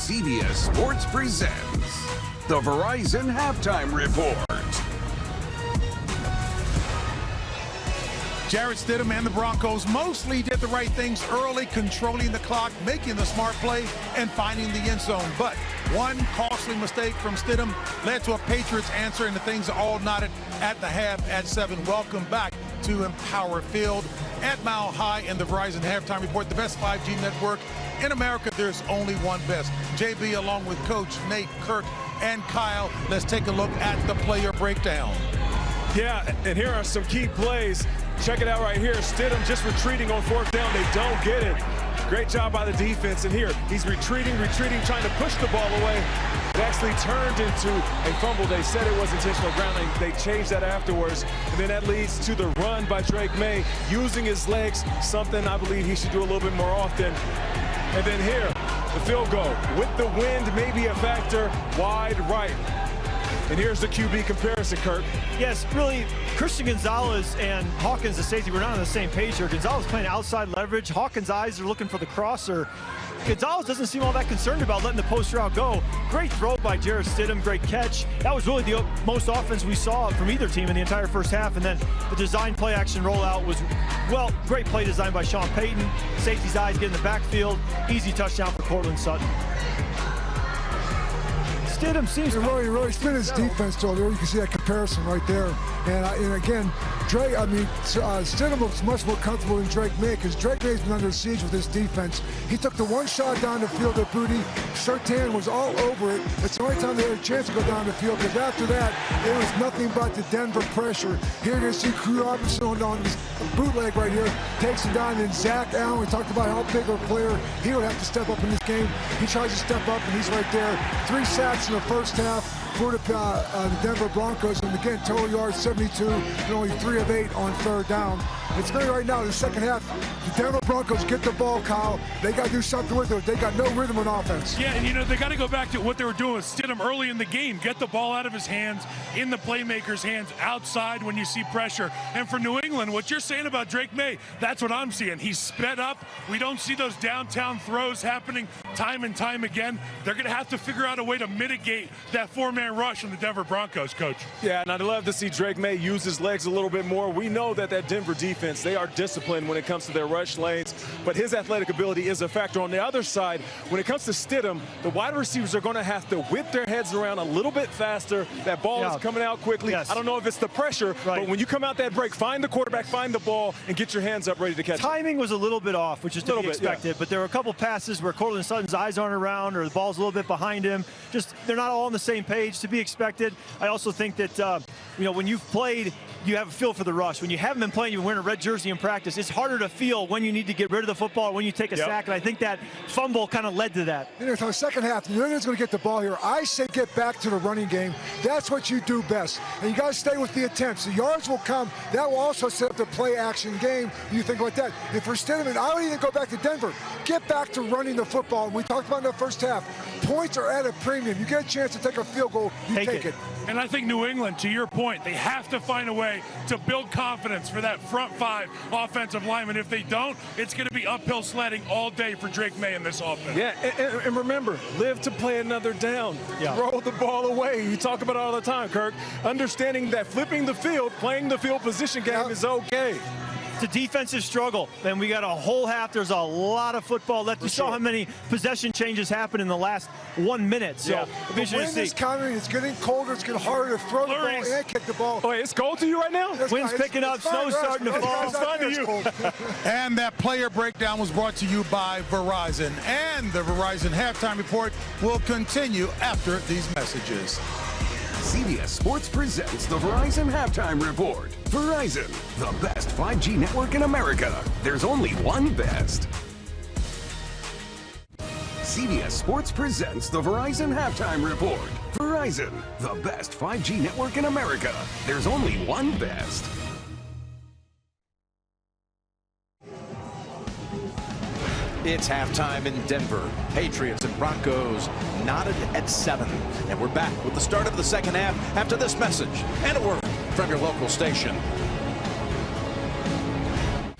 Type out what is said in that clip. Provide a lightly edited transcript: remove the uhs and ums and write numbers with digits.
CBS Sports presents the Verizon Halftime Report. Jarrett Stidham and the Broncos mostly did the right things early, controlling the clock, making the smart play, and finding the end zone. But one costly mistake from Stidham led to a Patriots answer, and the things are all knotted at the half at 7. Welcome back to Empower Field at Mile High in the Verizon Halftime Report, the best 5G network in America. There's only one best. JB along with Coach Nate, Kirk, and Kyle. Let's take a look at the player breakdown. Yeah, and here are some key plays. Check it out right here. Stidham just retreating on fourth down. They don't get it. Great job by the defense. And here, he's retreating, trying to push the ball away. It actually turned into a fumble. They said it was intentional grounding. They changed that afterwards. And then that leads to the run by Drake May, using his legs, something I believe he should do a little bit more often. And then here, the field goal. With the wind, maybe a factor, wide right. And here's the QB comparison, Kirk. Yes, really, Christian Gonzalez and Hawkins, the safety, were not on the same page here. Gonzalez playing outside leverage. Hawkins' eyes are looking for the crosser. Gonzalez doesn't seem all that concerned about letting the post route go. Great throw by Jarrett Stidham, great catch. That was really the most offense we saw from either team in the entire first half. And then the design play action rollout was, well, great play design by Sean Payton. Safety's eyes get in the backfield. Easy touchdown for Cortland Sutton. Stidham seems to really spin his defense though. There you can see that comparison right there. And again, Stidham looks much more comfortable than Drake May, because Drake May's been under siege with this defense. He took the one shot down the field at Booty. Surtain was all over it. It's the only time they had a chance to go down the field, because after that, it was nothing but the Denver pressure. Here you see Crew Robinson on his bootleg right here, takes him down, and Zach Allen, we talked about how big of a player he would have to step up in this game. He tries to step up, and he's right there. 3 sacks in the first half for the Denver Broncos, and again, total yards 72, and only 3 of 8 on third down. It's very right now in the second half. The Denver Broncos get the ball, Kyle. They got to do something with it. They got no rhythm on offense. Yeah, and they got to go back to what they were doing with Stidham early in the game. Get the ball out of his hands, in the playmaker's hands, outside when you see pressure. And for New England, what you're saying about Drake May, that's what I'm seeing. He's sped up. We don't see those downtown throws happening time and time again. They're going to have to figure out a way to mitigate that 4-man rush on the Denver Broncos, Coach. Yeah, and I'd love to see Drake May use his legs a little bit more. We know that Denver defense, they are disciplined when it comes to their rush lanes, but his athletic ability is a factor. On the other side, when it comes to Stidham, the wide receivers are going to have to whip their heads around a little bit faster. That ball is coming out quickly. Yes. I don't know if it's the pressure, but when you come out that break, find the quarterback, find the ball, and get your hands up ready to catch it. Timing was a little bit off, which is to be expected, but there were a couple passes where Cortland Sutton's eyes aren't around, or the ball's a little bit behind him. Just, they're not all on the same page, to be expected. I also think that, when you've played, you have a feel for the rush. When you haven't been playing, you're wearing a red jersey in practice, it's harder to feel when you need to get rid of the football or when you take a sack, and I think that fumble kind of led to that. So the second half, New England's going to get the ball here. I say get back to the running game. That's what you do best. And you got to stay with the attempts. The yards will come. That will also set up the play-action game. You think like that. And for Stidham, I would even go back to Denver. Get back to running the football. And we talked about in the first half. Points are at a premium. You get a chance to take a field goal, you take it. And I think New England, to your point, they have to find a way to build confidence for that front 5 offensive lineman. If they don't, it's going to be uphill sledding all day for Drake May in this offense. Yeah, and remember, live to play another down. Throw the ball away. You talk about it all the time, Kirk. Understanding that flipping the field, playing the field position game is okay. It's a defensive struggle, and we got a whole half. There's a lot of football left. You saw how many possession changes happened in the last 1 minute. So the wind is coming. It's getting colder. It's getting harder to throw the ball and kick the ball. Oh, it's cold to you right now? Wind's picking up. Snow's starting to fall. It's fun to you. And that player breakdown was brought to you by Verizon. And the Verizon Halftime Report will continue after these messages. CBS Sports presents the Verizon Halftime Report. Verizon, the best 5G network in America. There's only one best. CBS Sports presents the Verizon Halftime Report. Verizon, the best 5G network in America. There's only one best. It's halftime in Denver. Patriots and Broncos knotted at 7. And we're back with the start of the second half after this message and a word from your local station.